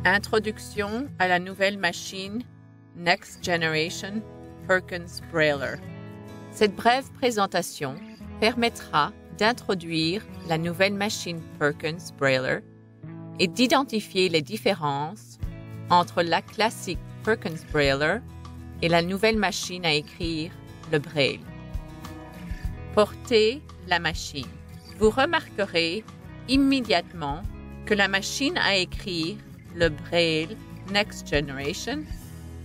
Introduction à la nouvelle machine Next Generation Perkins Brailler. Cette brève présentation permettra d'introduire la nouvelle machine Perkins Brailler et d'identifier les différences entre la classique Perkins Brailler et la nouvelle machine à écrire, le Braille. Portez la machine. Vous remarquerez immédiatement que la machine à écrire, le Braille Next Generation,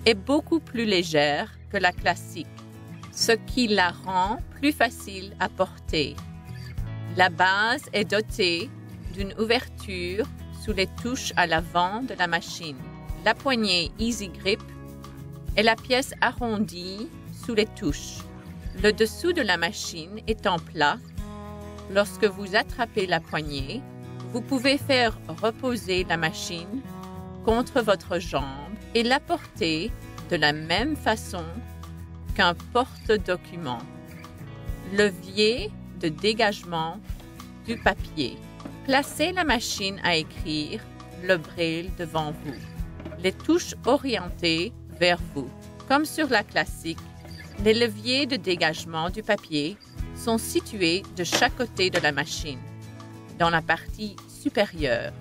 est beaucoup plus légère que la classique, ce qui la rend plus facile à porter. La base est dotée d'une ouverture sous les touches à l'avant de la machine. La poignée Easy Grip est la pièce arrondie sous les touches. Le dessous de la machine étant plat, lorsque vous attrapez la poignée, vous pouvez faire reposer la machine contre votre jambe et la porter de la même façon qu'un porte-document. Levier de dégagement du papier. Placez la machine à écrire, le Braille, devant vous. Les touches orientées vers vous. Comme sur la classique, les leviers de dégagement du papier sont situés de chaque côté de la machine, dans la partie supérieure.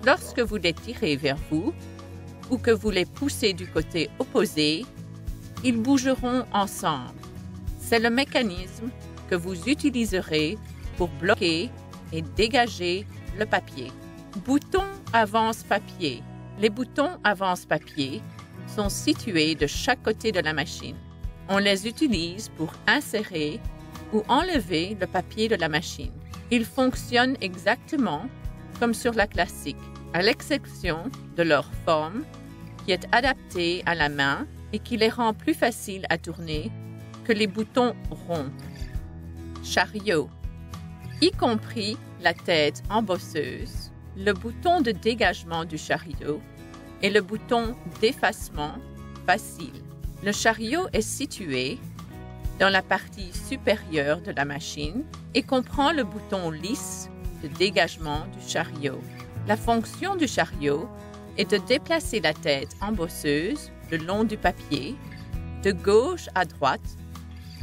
Lorsque vous les tirez vers vous ou que vous les poussez du côté opposé, ils bougeront ensemble. C'est le mécanisme que vous utiliserez pour bloquer et dégager le papier. Boutons avance-papier. Les boutons avance-papier sont situés de chaque côté de la machine. On les utilise pour insérer ou enlever le papier de la machine. Ils fonctionnent exactement comme sur la classique, à l'exception de leur forme qui est adaptée à la main et qui les rend plus faciles à tourner que les boutons ronds. Chariot. Y compris la tête embosseuse, le bouton de dégagement du chariot et le bouton d'effacement facile. Le chariot est situé dans la partie supérieure de la machine et comprend le bouton lisse de dégagement du chariot. La fonction du chariot est de déplacer la tête embosseuse le long du papier, de gauche à droite,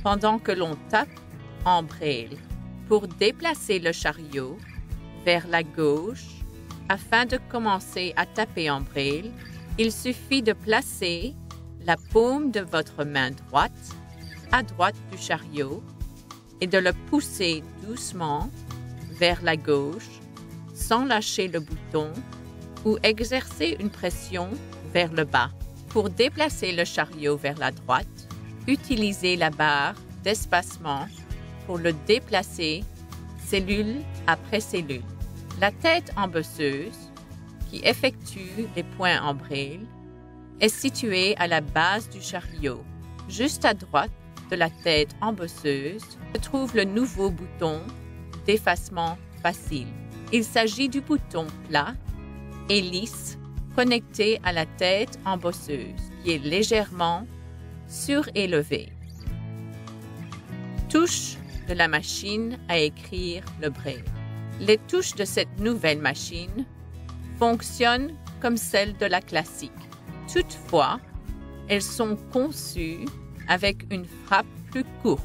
pendant que l'on tape en Braille. Pour déplacer le chariot vers la gauche, afin de commencer à taper en Braille, il suffit de placer la paume de votre main droite à droite du chariot et de le pousser doucement vers la gauche sans lâcher le bouton ou exercer une pression vers le bas. Pour déplacer le chariot vers la droite, utilisez la barre d'espacement pour le déplacer cellule après cellule. La tête embosseuse, qui effectue les points en Braille, est située à la base du chariot. Juste à droite de la tête embosseuse se trouve le nouveau bouton d'effacement facile. Il s'agit du bouton plat et lisse connecté à la tête embosseuse, qui est légèrement surélevé. Touches de la machine à écrire le Braille. Les touches de cette nouvelle machine fonctionnent comme celles de la classique. Toutefois, elles sont conçues avec une frappe plus courte,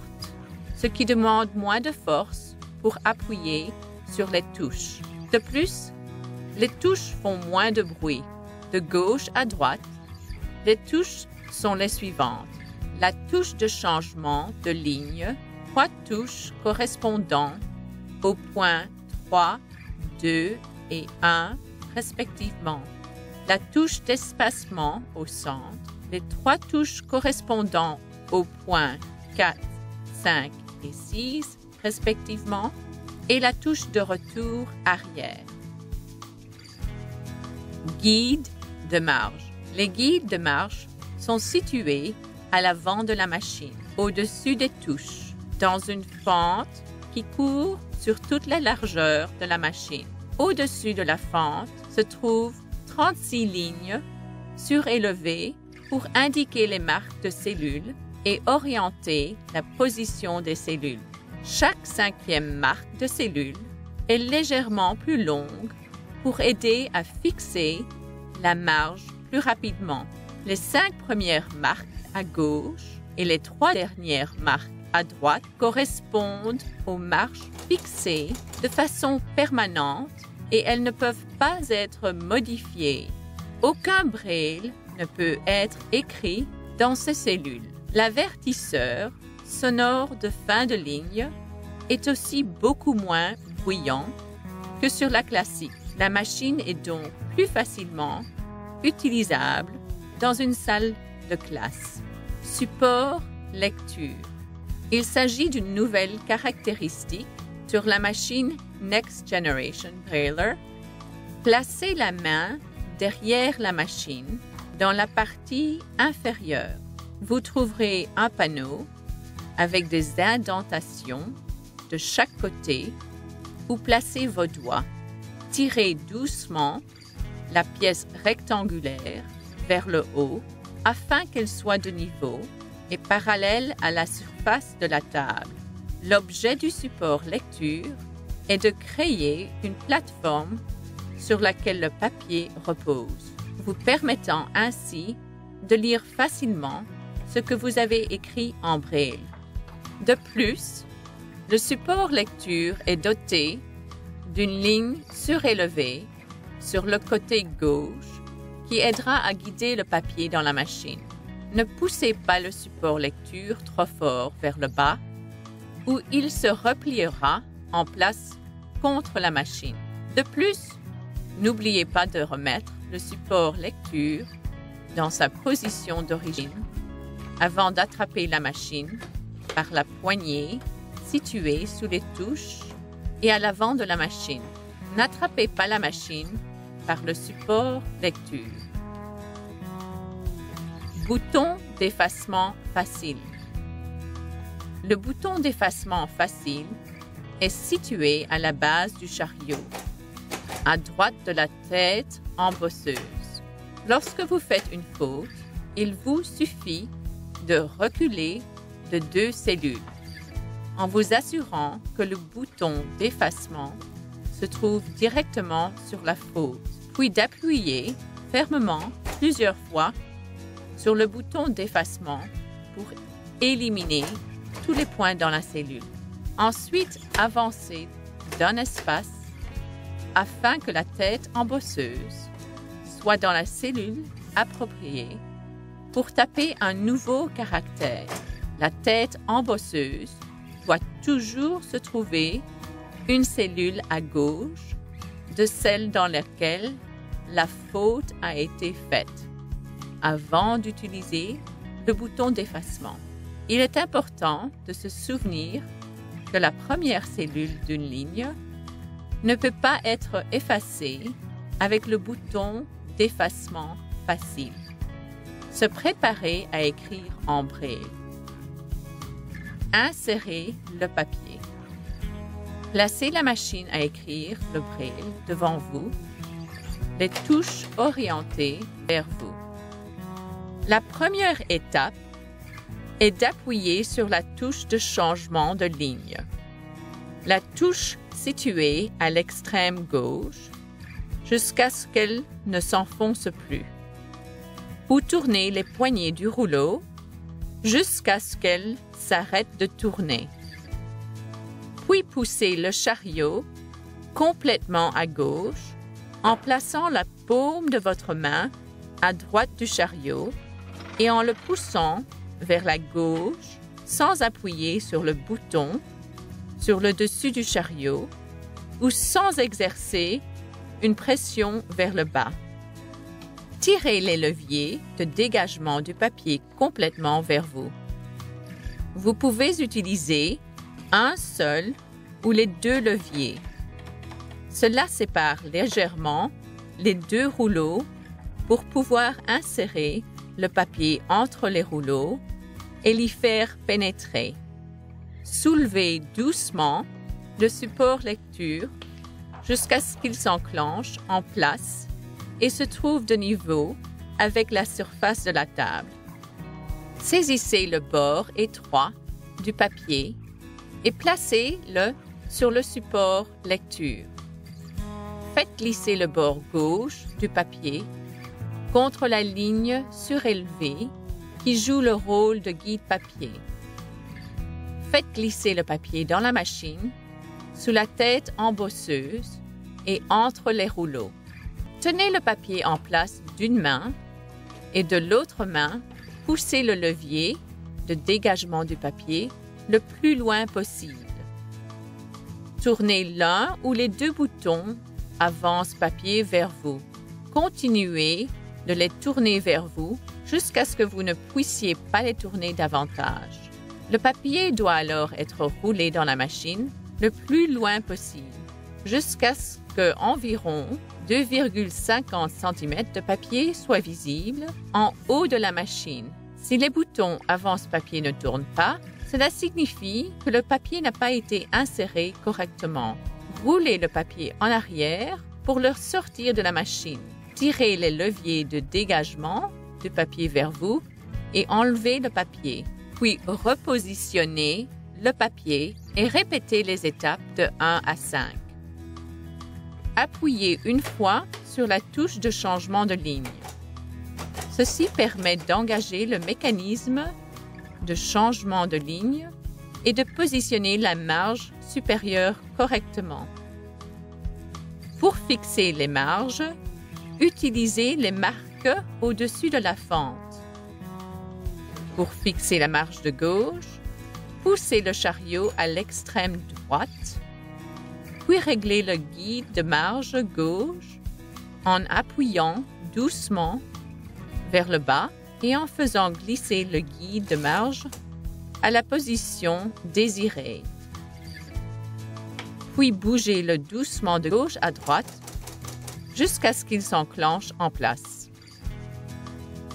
ce qui demande moins de force pour appuyer sur les touches. De plus, les touches font moins de bruit. De gauche à droite, les touches sont les suivantes. La touche de changement de ligne, 3 touches correspondant aux points 3, 2 et 1 respectivement. La touche d'espacement au centre, les 3 touches correspondant aux points 4, 5 et 6 respectivement, et la touche de retour arrière. Guide de marge. Les guides de marche sont situés à l'avant de la machine, au-dessus des touches, dans une fente qui court sur toute la largeur de la machine. Au-dessus de la fente se trouvent 36 lignes surélevées pour indiquer les marques de cellules et orienter la position des cellules. Chaque 5e marque de cellule est légèrement plus longue pour aider à fixer la marge plus rapidement. Les 5 premières marques à gauche et les 3 dernières marques à droite correspondent aux marches fixées de façon permanente et elles ne peuvent pas être modifiées. Aucun braille ne peut être écrit dans ces cellules. L'avertisseur sonore de fin de ligne est aussi beaucoup moins bruyant que sur la classique. La machine est donc plus facilement utilisable dans une salle de classe. Support lecture. Il s'agit d'une nouvelle caractéristique sur la machine Next Generation Brailler. Placez la main derrière la machine dans la partie inférieure. Vous trouverez un panneau avec des indentations de chaque côté où placez vos doigts. Tirez doucement la pièce rectangulaire vers le haut afin qu'elle soit de niveau et parallèle à la surface de la table. L'objet du support lecture est de créer une plateforme sur laquelle le papier repose, vous permettant ainsi de lire facilement ce que vous avez écrit en braille. De plus, le support lecture est doté d'une ligne surélevée sur le côté gauche qui aidera à guider le papier dans la machine. Ne poussez pas le support lecture trop fort vers le bas ou il se repliera en place contre la machine. De plus, n'oubliez pas de remettre le support lecture dans sa position d'origine avant d'attraper la machine par la poignée située sous les touches et à l'avant de la machine. N'attrapez pas la machine par le support lecture. Bouton d'effacement facile. Le bouton d'effacement facile est situé à la base du chariot, à droite de la tête embosseuse. Lorsque vous faites une faute, il vous suffit de reculer de 2 cellules en vous assurant que le bouton d'effacement se trouve directement sur la faute, puis d'appuyer fermement plusieurs fois sur le bouton d'effacement pour éliminer tous les points dans la cellule. Ensuite, avancez d'un espace afin que la tête embosseuse soit dans la cellule appropriée pour taper un nouveau caractère. La tête embosseuse doit toujours se trouver une cellule à gauche de celle dans laquelle la faute a été faite avant d'utiliser le bouton d'effacement. Il est important de se souvenir que la première cellule d'une ligne ne peut pas être effacée avec le bouton d'effacement facile. Se préparer à écrire en braille. Insérez le papier. Placez la machine à écrire, le braille, devant vous, les touches orientées vers vous. La première étape est d'appuyer sur la touche de changement de ligne. La touche située à l'extrême gauche jusqu'à ce qu'elle ne s'enfonce plus. Ou tournez les poignées du rouleau jusqu'à ce qu'elle s'arrête de tourner. Puis poussez le chariot complètement à gauche en plaçant la paume de votre main à droite du chariot et en le poussant vers la gauche sans appuyer sur le bouton sur le dessus du chariot ou sans exercer une pression vers le bas. Tirez les leviers de dégagement du papier complètement vers vous. Vous pouvez utiliser un seul ou les 2 leviers. Cela sépare légèrement les 2 rouleaux pour pouvoir insérer le papier entre les rouleaux et l'y faire pénétrer. Soulevez doucement le support lecture jusqu'à ce qu'il s'enclenche en place et se trouve de niveau avec la surface de la table. Saisissez le bord étroit du papier et placez-le sur le support lecture. Faites glisser le bord gauche du papier contre la ligne surélevée qui joue le rôle de guide papier. Faites glisser le papier dans la machine, sous la tête embosseuse et entre les rouleaux. Tenez le papier en place d'une main et de l'autre main, poussez le levier de dégagement du papier le plus loin possible. Tournez l'un ou les deux boutons avance-papier vers vous. Continuez de les tourner vers vous jusqu'à ce que vous ne puissiez pas les tourner davantage. Le papier doit alors être roulé dans la machine le plus loin possible, jusqu'à ce que environ 2,50 cm de papier soit visible en haut de la machine. Si les boutons avance-papier ne tournent pas, cela signifie que le papier n'a pas été inséré correctement. Roulez le papier en arrière pour le sortir de la machine. Tirez les leviers de dégagement du papier vers vous et enlevez le papier. Puis repositionnez le papier et répétez les étapes de 1 à 5. Appuyez une fois sur la touche de changement de ligne. Ceci permet d'engager le mécanisme de changement de ligne et de positionner la marge supérieure correctement. Pour fixer les marges, utilisez les marques au-dessus de la fente. Pour fixer la marge de gauche, poussez le chariot à l'extrême droite, puis réglez le guide de marge gauche en appuyant doucement vers le bas et en faisant glisser le guide de marge à la position désirée. Puis bougez-le doucement de gauche à droite jusqu'à ce qu'il s'enclenche en place.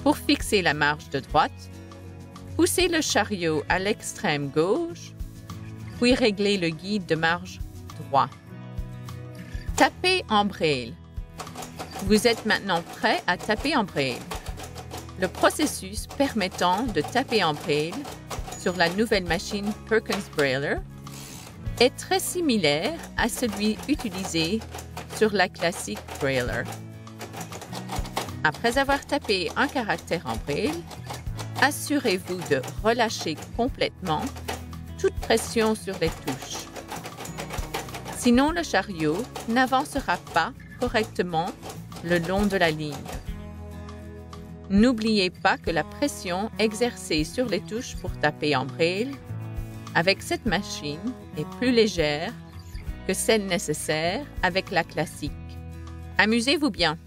Pour fixer la marge de droite, poussez le chariot à l'extrême gauche, puis réglez le guide de marge droit. Tapez en braille. Vous êtes maintenant prêt à taper en braille. Le processus permettant de taper en braille sur la nouvelle machine Perkins Brailler est très similaire à celui utilisé sur la classique Brailler. Après avoir tapé un caractère en braille, assurez-vous de relâcher complètement toute pression sur les touches. Sinon, le chariot n'avancera pas correctement le long de la ligne. N'oubliez pas que la pression exercée sur les touches pour taper en braille avec cette machine est plus légère que celle nécessaire avec la classique. Amusez-vous bien!